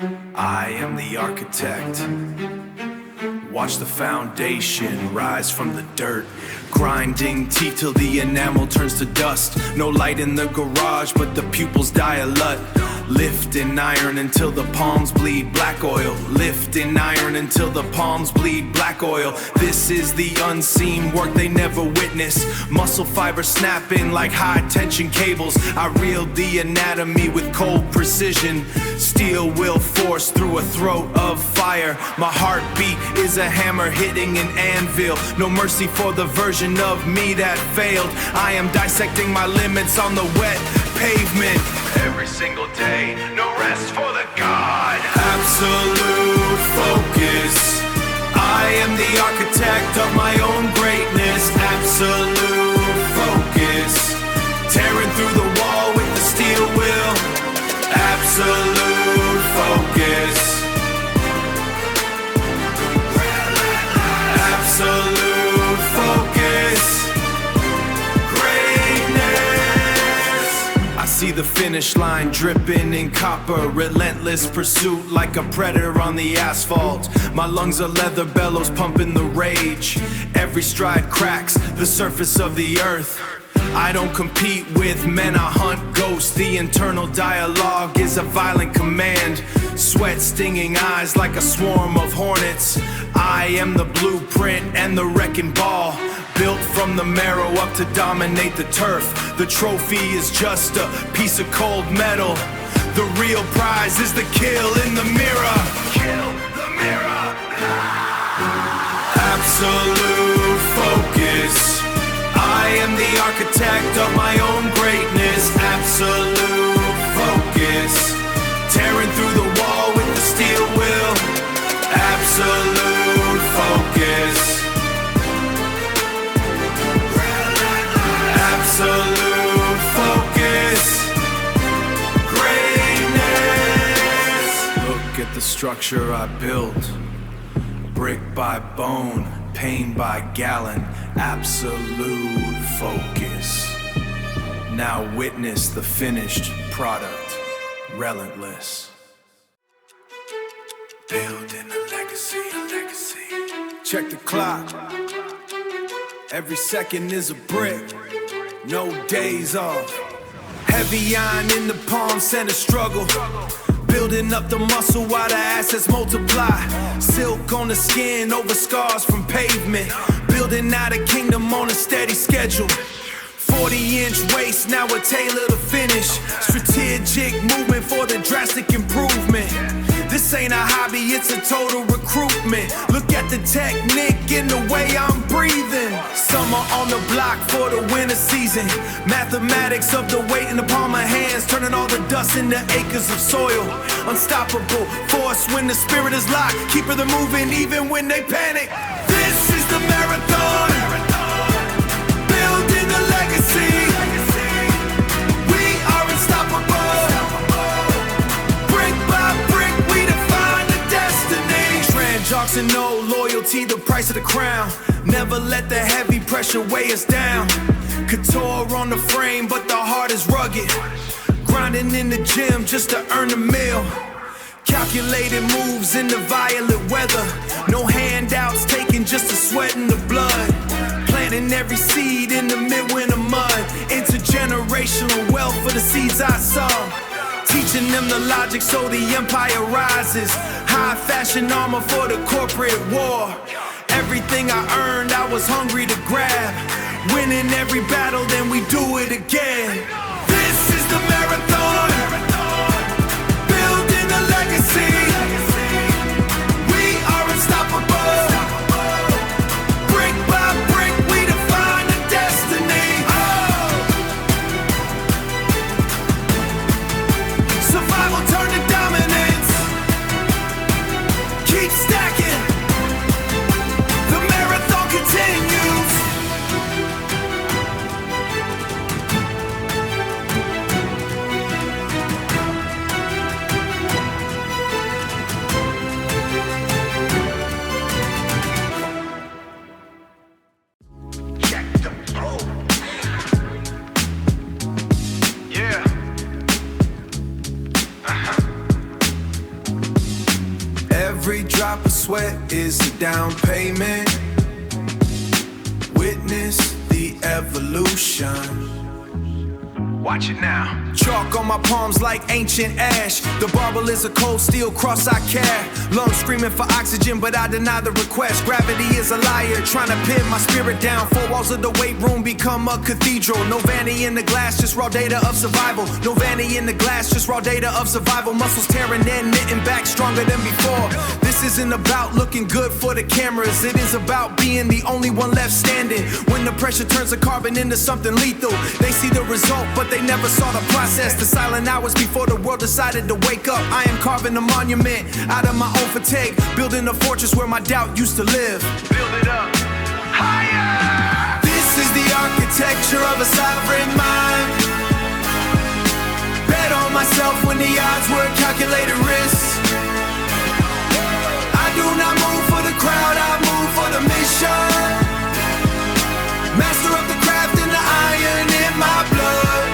I am the architect. Watch the foundation rise from the dirt. Grinding teeth till the enamel turns to dust. No light in the garage, but the pupils dilate. Lifting iron until the palms bleed black oil. Lifting iron until the palms bleed black oil. This is the unseen work they never witness. Muscle fibers snapping like high tension cables. I reeled the anatomy with cold precision. Steel will force through a throat of fire. My heartbeat is a hammer hitting an anvil. No mercy for the version of me that failed. I am dissecting my limits on the wet pavement. Every single day, no rest for the God. Absolute focus. I am the architect of my own greatness. Absolute focus. Tearing through the wall with the steel will. Absolute focus. Absolute focus. I see the finish line dripping in copper. Relentless pursuit like a predator on the asphalt. My lungs are leather bellows pumping the rage. Every stride cracks the surface of the earth. I don't compete with men, I hunt ghosts. The internal dialogue is a violent command. Sweat stinging eyes like a swarm of hornets. I am the blueprint and the wrecking ball. Built from the marrow up to dominate the turf. The trophy is just a piece of cold metal. The real prize is the kill in the mirror. Kill the mirror. Absolute focus. I am the architect of my own greatness. Absolute focus. Tearing through the wall with the steel will. Absolute focus. Absolute focus. Greatness. Look at the structure I built. Brick by bone, pain by gallon. Absolute focus. Now witness the finished product. Relentless. Building a legacy, a legacy. Check the clock. Every second is a brick. No days off. Heavy iron in the palm, center struggle. Building up the muscle while the assets multiply. Silk on the skin over scars from pavement. Building out a kingdom on a steady schedule. 40-inch waist, now a tailor to finish. Strategic movement for the drastic improvement. This ain't a hobby, it's a total recruitment. Look at the technique in the way I'm breathing. Summer on the block for the winter season. Mathematics of the weight in the palm of hands, turning all the dust into acres of soil. Unstoppable force when the spirit is locked, keeping them moving even when they panic. This is the marathon, building a legacy. We are unstoppable. Brick by brick, we define the destiny. Trans-jocks and no loyalty, the price of the crown. Never let the heavy pressure weigh us down. Couture on the frame, but the heart is rugged. Grinding in the gym just to earn a meal. Calculated moves in the violet weather. No handouts taken, just the sweat and the blood. Planting every seed in the midwinter mud. Intergenerational wealth for the seeds I sow. Teaching them the logic so the empire rises. High fashion armor for the corporate war. Everything I earned, I was hungry to grab. Winning every battle, then we do it again. This is the marathon, building a legacy. We are unstoppable. Brick by brick, we define the destiny. Survival turned to dominance. Keep stacking. The marathon continues. Every drop of sweat is a down payment. Witness the evolution. Watch it now. Chalk on my palms like ancient ash. The barbell is a cold steel cross I carry. Lungs screaming for oxygen, but I deny the request. Gravity is a liar, trying to pin my spirit down. Four walls of the weight room become a cathedral. No vanity in the glass, just raw data of survival. No vanity in the glass, just raw data of survival. Muscles tearing in, knitting back stronger than before. This isn't about looking good for the cameras. It is about being the only one left standing. When the pressure turns a carbon into something lethal, they see the result, but they never saw the process. The silent hours before the world decided to wake up. I am carving a monument out of my own fatigue, building a fortress where my doubt used to live. Build it up higher. This is the architecture of a sovereign mind. Bet on myself when the odds were calculated risks. I do not move for the crowd, I move for the mission. Master of the craft and the iron in my blood.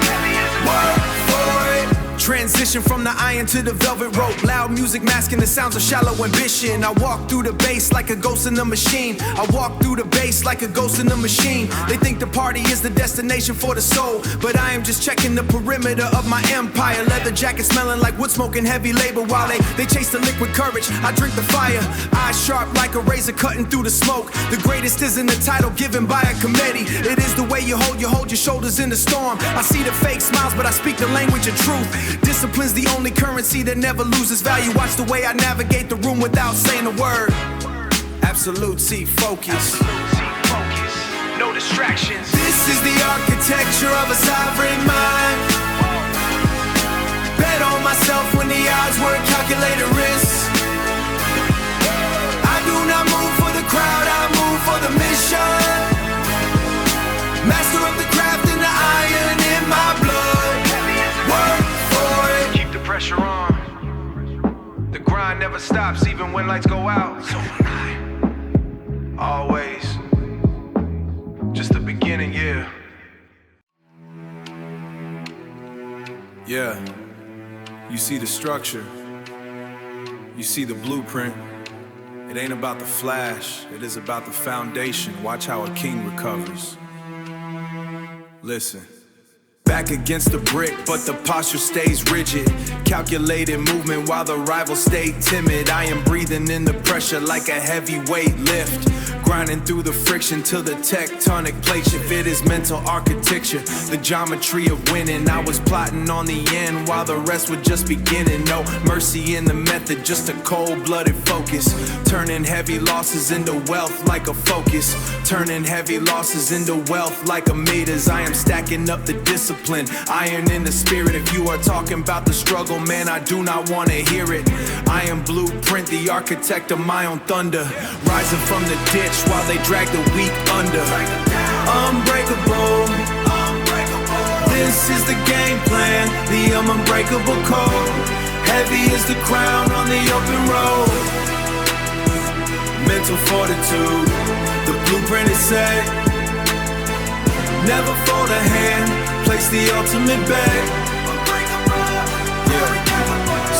Work for it. Transition from the iron to the velvet rope. Loud music masking the sounds of shallow ambition. I walk through the bass like a ghost in the machine. I walk through the bass like a ghost in the machine. They think the party is the destination for the soul, but I am just checking the perimeter of my empire. Leather jacket smelling like wood smoke and heavy labor. While they chase the liquid courage, I drink the fire. Eyes sharp like a razor cutting through the smoke. The greatest isn't a title given by a committee. It is the way you hold your shoulders in the storm. I see the fake smiles, but I speak the language of truth. Discipline's the only currency that never loses value. Watch the way I navigate the room without saying a word. Absolute C focus. No distractions. This is the architecture of a sovereign mind. Bet on myself when the odds were calculated risks. I do not move for the crowd, I move for the mission. Master of the craft and the iron in my blood. Work for it. Keep the pressure on. The grind never stops even when lights go out. So always. Just the beginning, yeah. Yeah. You see the structure. You see the blueprint. It ain't about the flash. It is about the foundation. Watch how a king recovers. Listen. Back against the brick, but the posture stays rigid. Calculated movement while the rivals stay timid. I am breathing in the pressure like a heavyweight lift. Grinding through the friction till the tectonic plates shift. It is mental architecture, the geometry of winning. I was plotting on the end while the rest were just beginning. No mercy in the method, just a cold-blooded focus. Turning heavy losses into wealth like a focus. Turning heavy losses into wealth like a meters. I am stacking up the discipline, iron in the spirit. If you are talking about the struggle, man, I do not want to hear it. I am blueprint, the architect of my own thunder. Rising from the ditch while they drag the weak under. Unbreakable. This is the game plan, the unbreakable code. Heavy is the crown on the open road. Mental fortitude, the blueprint is set. Never fold a hand, place the ultimate bet.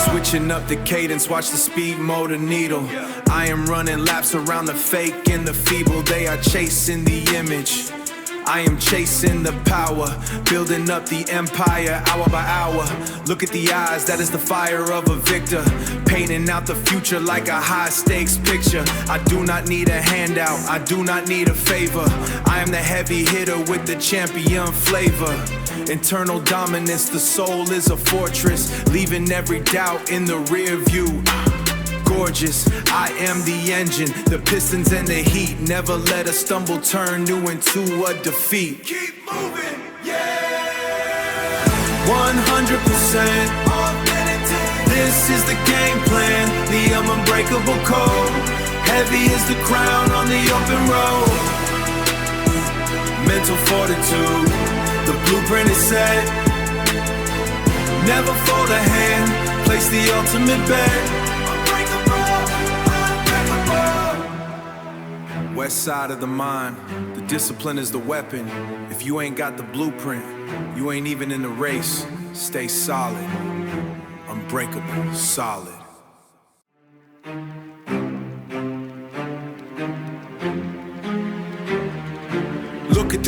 Switching up the cadence, watch the speed motor needle. I am running laps around the fake and the feeble. They are chasing the image, I am chasing the power. Building up the empire hour by hour. Look at the eyes, that is the fire of a victor. Painting out the future like a high stakes picture. I do not need a handout, I do not need a favor. I am the heavy hitter with the champion flavor. Internal dominance, the soul is a fortress, leaving every doubt in the rear view. Gorgeous, I am the engine, the pistons and the heat. Never let a stumble turn you into a defeat. Keep moving, yeah. 100% authentic. This is the game plan, the unbreakable code. Heavy is the crown on the open road. Mental fortitude, the blueprint is set. Never fold a hand, place the ultimate bet. West side of the mind, the discipline is the weapon. If you ain't got the blueprint, you ain't even in the race. Stay solid, unbreakable, solid.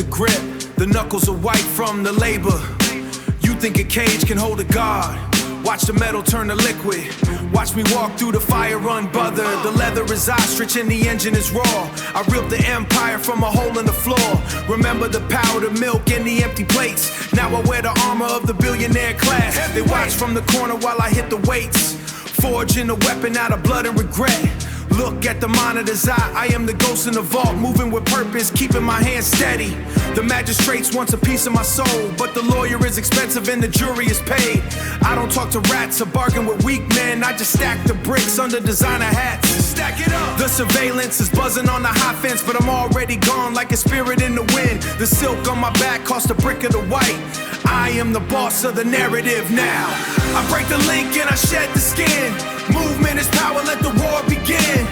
the grip. The knuckles are white from the labor. You think a cage can hold a guard? Watch the metal turn to liquid. Watch me walk through the fire unbothered. The leather is ostrich and the engine is raw. I ripped the empire from a hole in the floor. Remember the powdered milk and the empty plates. Now I wear the armor of the billionaire class. They watch from the corner while I hit the weights. Forging a weapon out of blood and regret. Look at the monitor's eye, I am the ghost in the vault, moving with purpose, keeping my hands steady. The magistrates wants a piece of my soul, but the lawyer is expensive and the jury is paid. I don't talk to rats or bargain with weak men, I just stack the bricks under designer hats. Stack it up! The surveillance is buzzing on the high fence, but I'm already gone like a spirit in the wind. The silk on my back cost a brick of the white. I am the boss of the narrative now. I break the link and I shed the skin. Movement is power, let the war begin.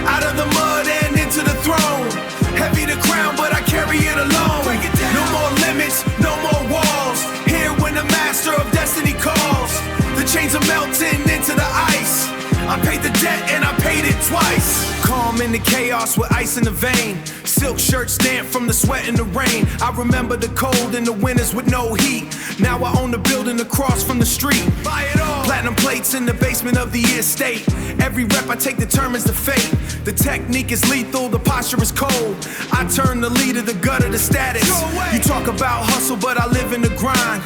Out of the mud and into the throne. Heavy the crown, but I carry it alone. No more limits, no more walls. Here when the master of destiny calls. The chains are melting into the ice. I paid the debt and I paid it twice. Calm in the chaos with ice in the vein. Silk shirts damp from the sweat and the rain. I remember the cold in the winters with no heat. Now I own the building across from the street. Buy it all. Platinum plates in the basement of the estate. Every rep I take determines the fate. The technique is lethal, the posture is cold. I turn the leader, the gutter, the status. You talk about hustle, but I live in the grind.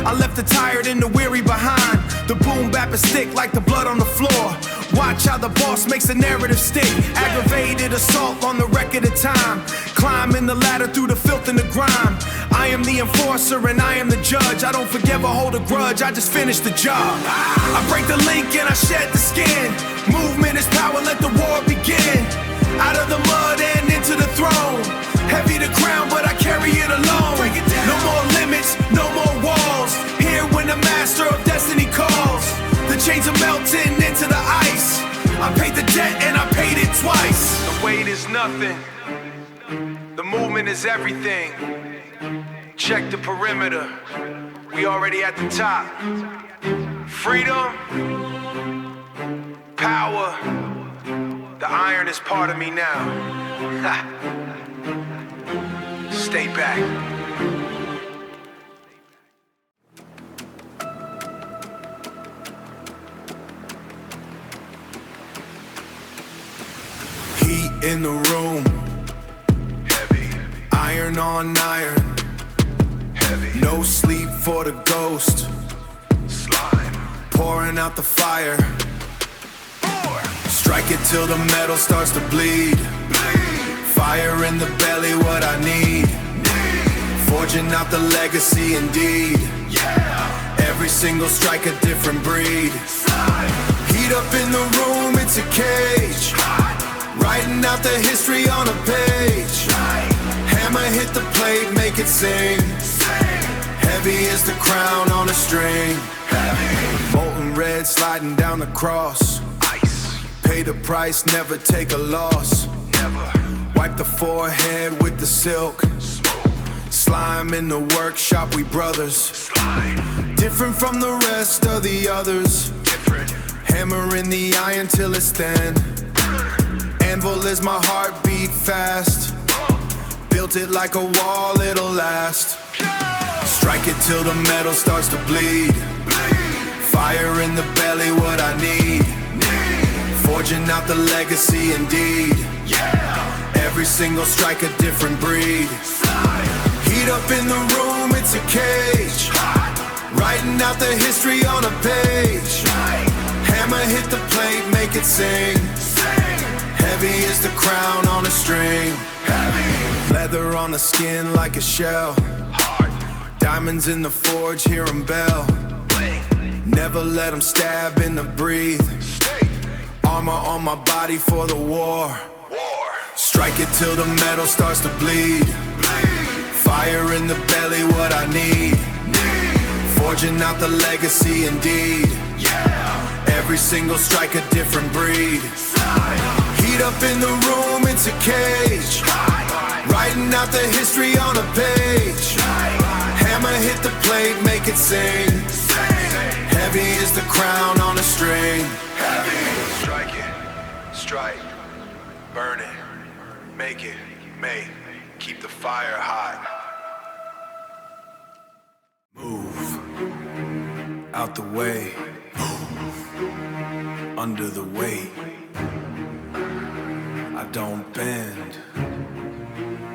I left the tired and the weary behind. The boom bap is thick like the blood on the floor. Watch how the boss makes the narrative stick. Aggravated assault on the record of time. Climbing the ladder through the filth and the grime. I am the enforcer and I am the judge. I don't forgive or hold a grudge, I just finish the job. I break the link and I shed the skin. Movement is power, let the war begin. Out of the mud and into the throne. Heavy the crown, but I carry it alone. No more limits, no more walls. Here when the master of destiny calls. The chains are melting into the ice. I paid the debt and I paid it twice. The weight is nothing. The movement is everything. Check the perimeter. We already at the top. Freedom, power. The iron is part of me now. Stay back. Heat in the room. Heavy. Iron on iron. Heavy. No sleep for the ghost. Slime. Pouring out the fire. Strike it till the metal starts to bleed. Fire in the belly, what I need. Forging out the legacy indeed. Every single strike a different breed. Heat up in the room, it's a cage. Writing out the history on a page. Hammer hit the plate, make it sing. Heavy is the crown on a string. Molten red sliding down the cross. Pay the price, never take a loss. Wipe the forehead with the silk. Slime in the workshop, we brothers. Different from the rest of the others. Hammer in the iron till it's thin. Anvil is my heartbeat fast. Built it like a wall, it'll last. Strike it till the metal starts to bleed. Fire in the belly, what I need. Forging out the legacy indeed. Every single strike a different breed. Heat up in the room, it's a cage. Writing out the history on a page. Hammer hit the plate, make it sing. Heavy is the crown on a string. Leather on the skin like a shell. Diamonds in the forge, hear 'em bell. Never let 'em stab in the breathe. Armor on my body for the war. Strike it till the metal starts to bleed. Fire in the belly, what I need. Forging out the legacy indeed. Every single strike a different breed. Heat up in the room, it's a cage. Writing out the history on a page. Hammer hit the plate, make it sing. Heavy is the crown on a string. Strike it, strike, burn it, make it, keep the fire hot. out the way, under the weight. I don't bend,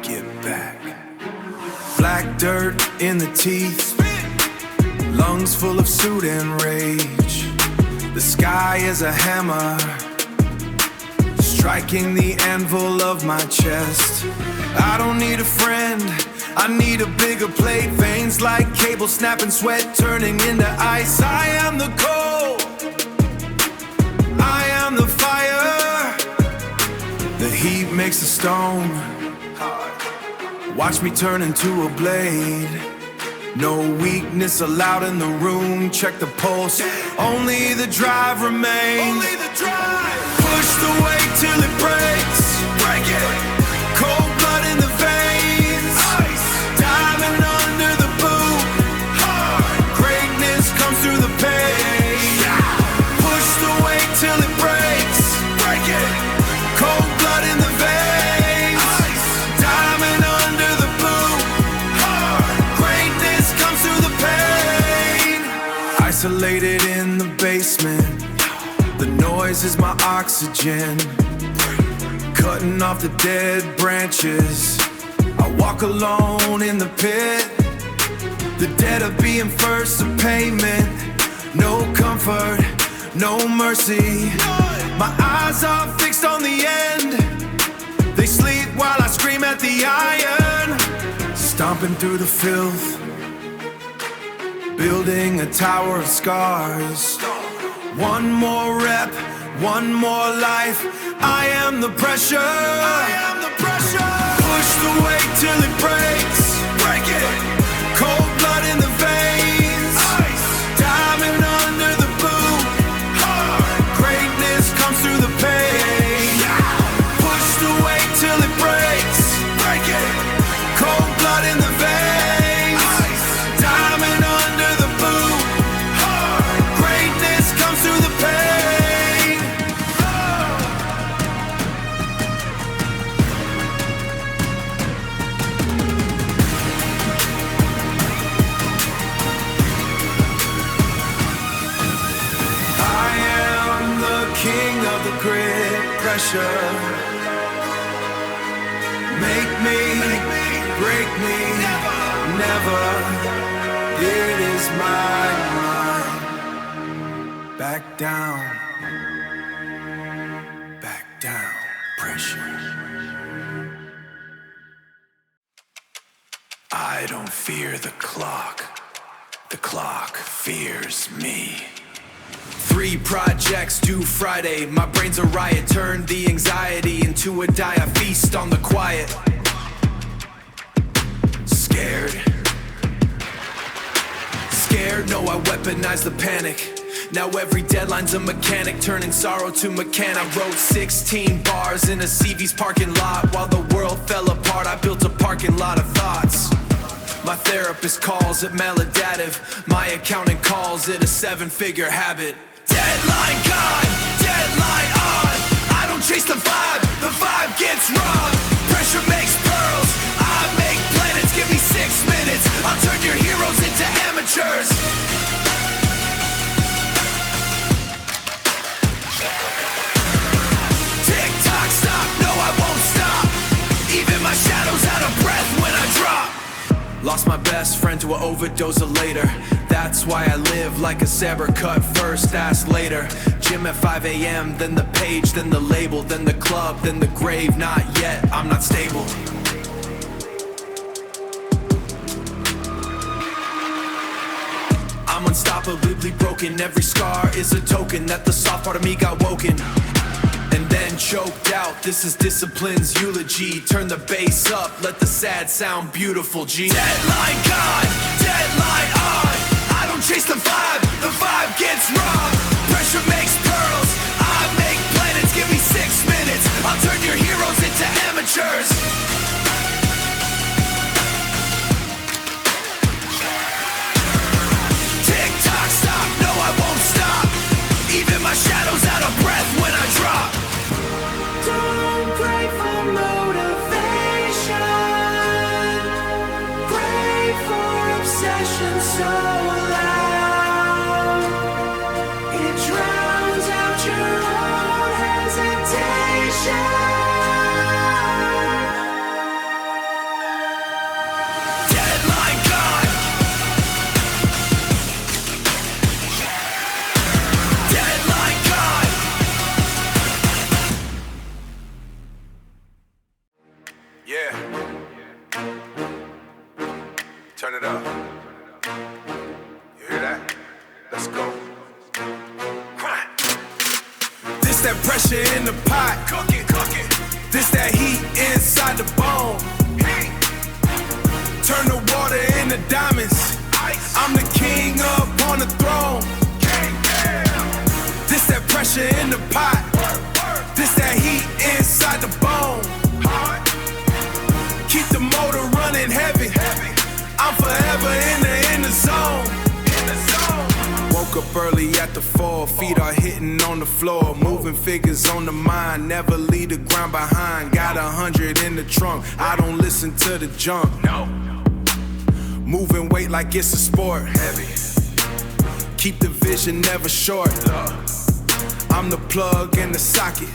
get back. Black dirt in the teeth, lungs full of soot and rage. The sky is a hammer, striking the anvil of my chest. I don't need a friend, I need a bigger plate. Veins like cable snapping, sweat turning into ice. I am the cold, I am the fire. The heat makes the stone watch me turn into a blade. No weakness allowed in the room. Check the pulse, only the drive remains. Only the drive. Push the weight till it breaks. Break it. Cold blood in the veins. Ice. Diving under the boot. Hard. Greatness comes through the pain. Yeah. Push the weight till it breaks. Break it. Cold blood in the veins. Ice. Diving under the boot. Hard. Greatness comes through the pain. Isolated in the basement. The noise is my oxygen. Cutting off the dead branches. I walk alone in the pit. The dead are being first to payment. No comfort, no mercy. My eyes are fixed on the end. They sleep while I scream at the iron. Stomping through the filth, building a tower of scars. One more rep, one more life. I am the pressure. I am the pressure. Push the weight till it breaks. Break it. Cold blood in the veins. Ice. Diving under the boot. Hard. Greatness comes through the pain. Yeah. Push the weight till it breaks. Break it. Cold blood in the veins. Ice. Diving under the boot. Hard. Greatness comes through the pain. I am the king of the grid. Pressure. Make me, break me, never. It is my mind. Back down, back down, pressure. I don't fear the clock fears me. 3 projects due Friday. My brain's a riot. Turn the anxiety into a die. I feast on the quiet. Scared. No, I weaponize the panic. Now every deadline's a mechanic, turning sorrow to mechanic. I wrote 16 bars in a CV's parking lot. While the world fell apart, I built a parking lot of thoughts. My therapist calls it maladaptive. My accountant calls it a 7-figure habit. Deadline gone, deadline on. I don't chase the vibe gets robbed. Pressure makes pearls, I make planets. Give me 6 minutes, I'll turn your heroes into amateurs. Tick tock, stop, no I won't stop. Even my shadow's out of breath when I drop. Lost my best friend to an overdose of later. That's why I live like a saber, cut first, ask later. Gym at 5 a.m., then the page, then the label, then the club, then the grave. Not yet, I'm not stable. I'm unstoppably broken. Every scar is a token that the soft part of me got woken and then choked out. This is discipline's eulogy. Turn the bass up, let the sad sound beautiful. G. Deadline gone, deadline on. I don't chase the vibe gets robbed. Pressure makes pearls, I make planets. Give me 6 minutes, I'll turn your heroes into amateurs. Tick tock, stop, no I won't stop. Even my shadow's out of breath when I drop. Don't pray for motivation. Pray for obsession so loud. that pressure in the pot. Cook it, cook it. This that heat inside the bone. Heat. Turn the water into diamonds. Ice. I'm the king up on the throne. King, yeah. This that pressure in the pot. This that heat inside the bone. Hard. Keep the motor running heavy. I'm forever in the zone. Woke up early at the 4, feet are hitting on the floor. Moving figures on the mind, never leave the ground behind. Got 100 in the trunk, I don't listen to the junk. No. Moving weight like it's a sport. Heavy. Keep the vision never short. I'm the plug in the socket.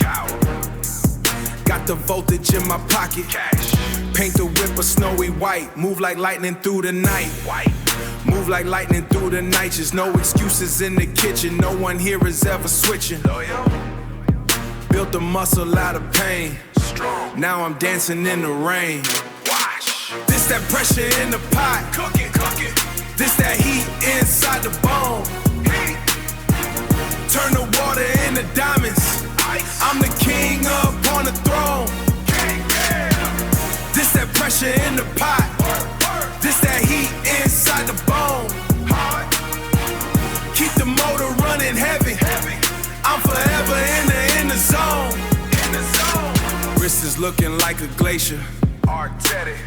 Got the voltage in my pocket. Paint the whip a snowy white. Move like lightning through the night. Move like lightning through the night. Just no excuses in the kitchen. No one here is ever switching. Built a muscle out of pain. Now I'm dancing in the rain. This that pressure in the pot. Cook it, cook it. This that heat inside the bone. Heat. Turn the water into diamonds. Ice. I'm the king up on the throne. King, yeah. This that pressure in the pot. This that heat inside the bone. Hard. Keep the motor running heavy. I'm forever in the zone. In the zone. Wrist is looking like a glacier. Artety.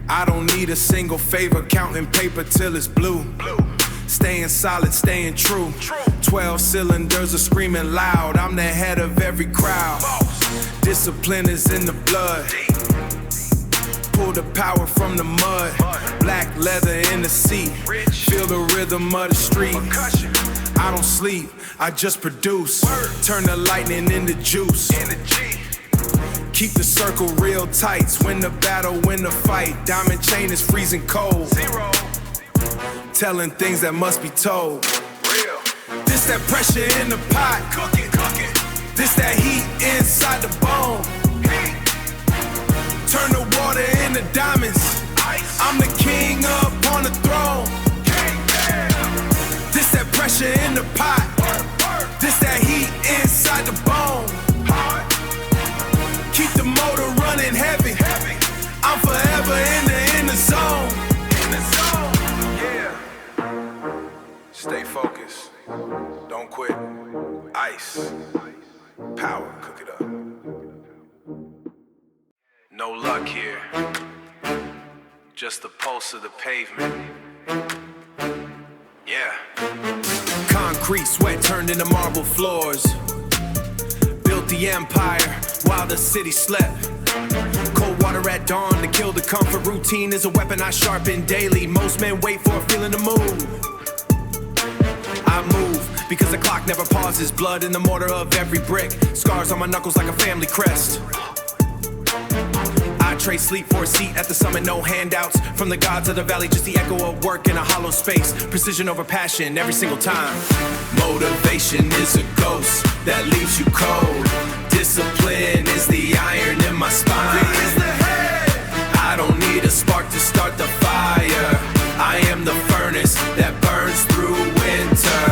I don't need a single favor, counting paper till it's blue. Staying solid, staying true. 12 cylinders are screaming loud. I'm the head of every crowd. Discipline is in the blood. Pull the power from the mud. Black leather in the seat. Feel the rhythm of the street. I don't sleep, I just produce. Turn the lightning into juice. Keep the circle real tight. Win the battle, win the fight. Diamond chain is freezing cold. Telling things that must be told. This that pressure in the pot. Cook it, cook it. This that heat inside the bone. Heat. Turn the water into diamonds. Ice. I'm the king up on the throne. King, yeah. This that pressure in the pot. This that heat inside the bone. Hard. Keep the motor running heavy. I'm forever in the zone. In the zone. Yeah. Stay focused. Don't quit. Ice. Power. Cook it up. No luck here. Just the pulse of the pavement. Yeah. Concrete sweat turned into marble floors. Built the empire while the city slept. Cold water at dawn to kill the comfort. Routine is a weapon I sharpen daily. Most men wait for a feeling to move. I move because the clock never pauses. Blood in the mortar of every brick. Scars on my knuckles like a family crest. I trade sleep for a seat at the summit. No handouts from the gods of the valley. Just the echo of work in a hollow space. Precision over passion every single time. Motivation is a ghost that leaves you cold. Discipline is the iron in my spine. I don't need a spark to start the fire. I am the furnace that burns through winter.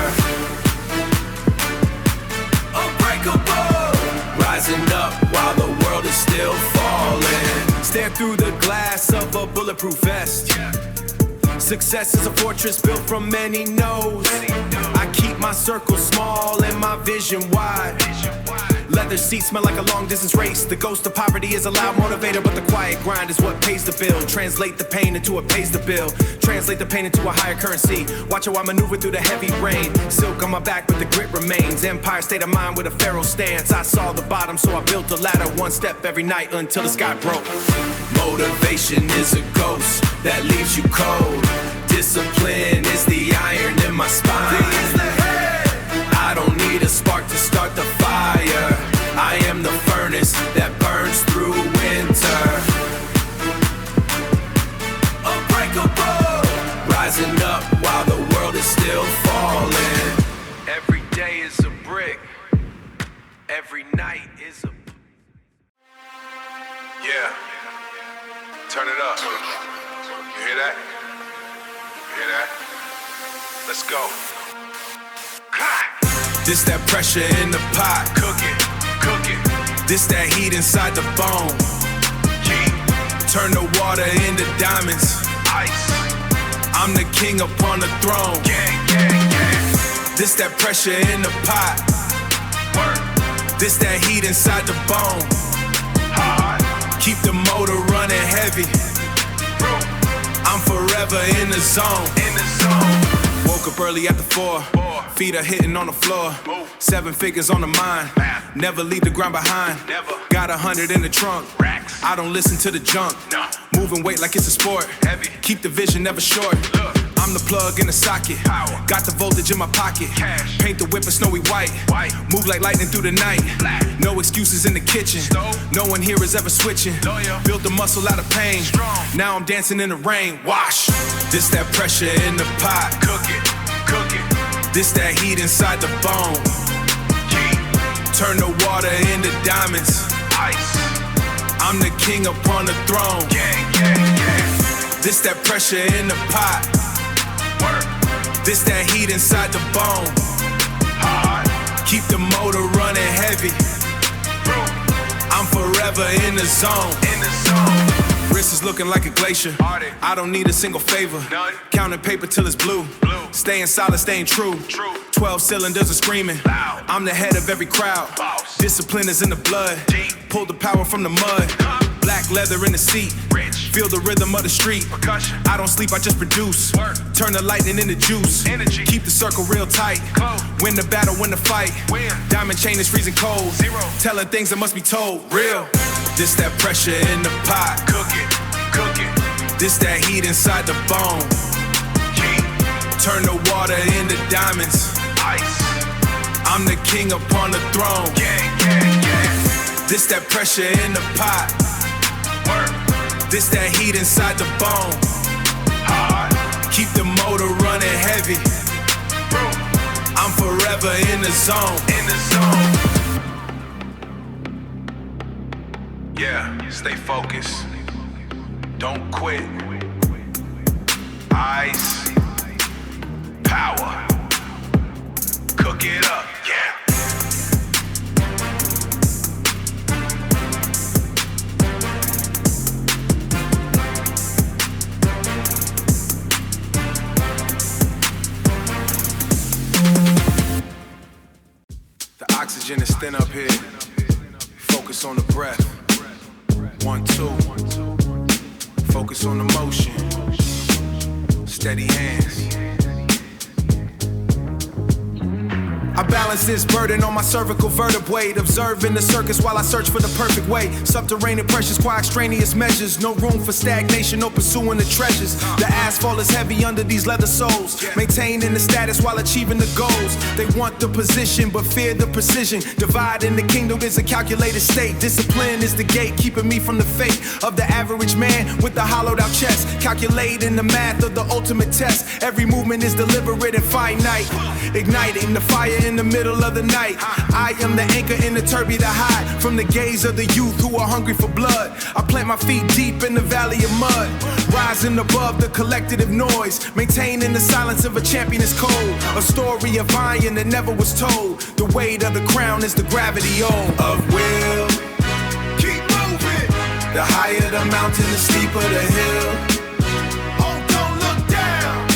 Unbreakable, rising up while the world is still falling. Stare through the glass of a bulletproof vest. Success is a fortress built from many no's. I keep my circle small and my vision wide. Leather seats smell like a long distance race. The ghost of poverty is a loud motivator, but the quiet grind is what pays the bill. Translate the pain into what pays the bill. Translate the pain into a higher currency. Watch how I maneuver through the heavy rain. Silk on my back, but the grit remains. Empire state of mind with a pharaoh stance. I saw the bottom, so I built a ladder. One step every night until the sky broke. Motivation is a ghost that leaves you cold. Discipline is the iron in my spine. I don't need a spark to start the fire. I am the furnace that burns through winter. Unbreakable, rising up while the world is still falling. Every day is a brick. Every night is a... Yeah. Turn it up. You hear that? You hear that? Let's go. This that pressure in the pot. Cook it. This that heat inside the bone. Turn the water into diamonds. Ice. I'm the king upon the throne. Gang, gang, gang. This that pressure in the pot. Work. This that heat inside the bone. Hard. Keep the motor running heavy. I'm forever in the zone. In the zone. Woke up early after 4. Feet are hitting on the floor. 7 figures on the mind. Never leave the ground behind. Got 100 in the trunk. I don't listen to the junk. Moving weight like it's a sport. Keep the vision never short. I'm the plug in the socket. Got the voltage in my pocket. Paint the whip a snowy white. Move like lightning through the night. No excuses in the kitchen. No one here is ever switching. Built the muscle out of pain. Now I'm dancing in the rain. Wash. This that pressure in the pot. Cook it, cook it. This that heat inside the bone. Turn the water into diamonds. Ice. I'm the king upon the throne. Gang, gang, gang. This that pressure in the pot. Work. This that heat inside the bone. Hard. Keep the motor running heavy. I'm forever in the zone. In the zone. Wrist is looking like a glacier. I don't need a single favor. Counting paper till it's blue. Staying solid, staying true. 12 cylinders are screaming. I'm the head of every crowd. Discipline is in the blood. Pull the power from the mud. Black leather in the seat. Feel the rhythm of the street. I don't sleep, I just produce. Turn the lightning into juice. Keep the circle real tight. Win the battle, win the fight. Diamond chain is freezing cold. Telling things that must be told. Real. This that pressure in the pot. Cook it, cook it. This that heat inside the bone. Turn the water into diamonds. Ice. I'm the king upon the throne. Gang, gang, gang. This that pressure in the pot. Work. This that heat inside the bone. Hard. Keep the motor running heavy. I'm forever in the zone. In the zone. Yeah, stay focused. Don't quit. Ice. Power. Cook it up. Yeah. The oxygen is thin up here. Focus on the breath. 1, 2. Focus on the motion. Steady hands. I balance this burden on my cervical vertebrae. Observing the circus while I search for the perfect way. Subterranean pressures, quiet extraneous measures. No room for stagnation, no pursuing the treasures. The asphalt is heavy under these leather soles. Maintaining the status while achieving the goals. They want the position but fear the precision. Dividing the kingdom is a calculated state. Discipline is the gate keeping me from the fate of the average man with the hollowed out chest. Calculating the math of the ultimate test. Every movement is deliberate and finite. Igniting the fire in the middle of the night. I am the anchor in the turbid to hide from the gaze of the youth who are hungry for blood. I plant my feet deep in the valley of mud, rising above the collective noise, maintaining the silence of a champion is cold. A story of iron that never was told. The weight of the crown is the gravity of will. Keep moving. The higher the mountain, the steeper the hill. Oh, don't look down.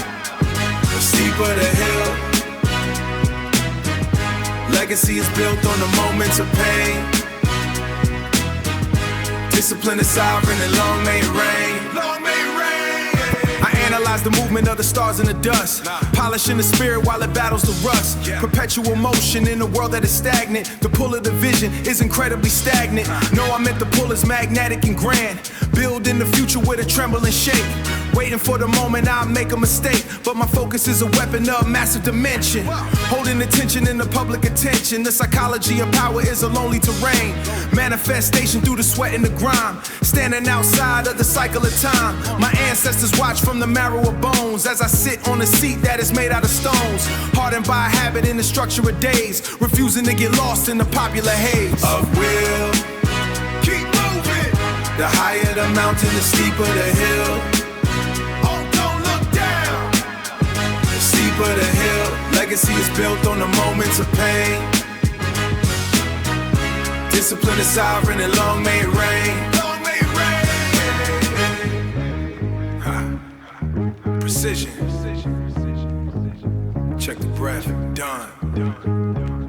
The steeper the hill. Legacy is built on the moments of pain. Discipline is sovereign and long may it rain. Long may it rain. I analyze the movement of the stars in the dust. Polishing the spirit while it battles the rust. Perpetual motion in a world that is stagnant. The pull of the vision is incredibly stagnant. No, I meant the pull is magnetic and grand. Building the future with a tremble and shake. Waiting for the moment I'll make a mistake. But my focus is a weapon of massive dimension. Holding attention in the public attention. The psychology of power is a lonely terrain. Manifestation through the sweat and the grime. Standing outside of the cycle of time. My ancestors watch from the marrow of bones. As I sit on a seat that is made out of stones. Hardened by habit in the structure of days. Refusing to get lost in the popular haze. Of will. Keep moving. The higher the mountain, the steeper the hill. The hill. Legacy is built on the moments of pain. Discipline is sovereign and long may it rain. Long may it rain. Ha. Precision. Check the breath. Done.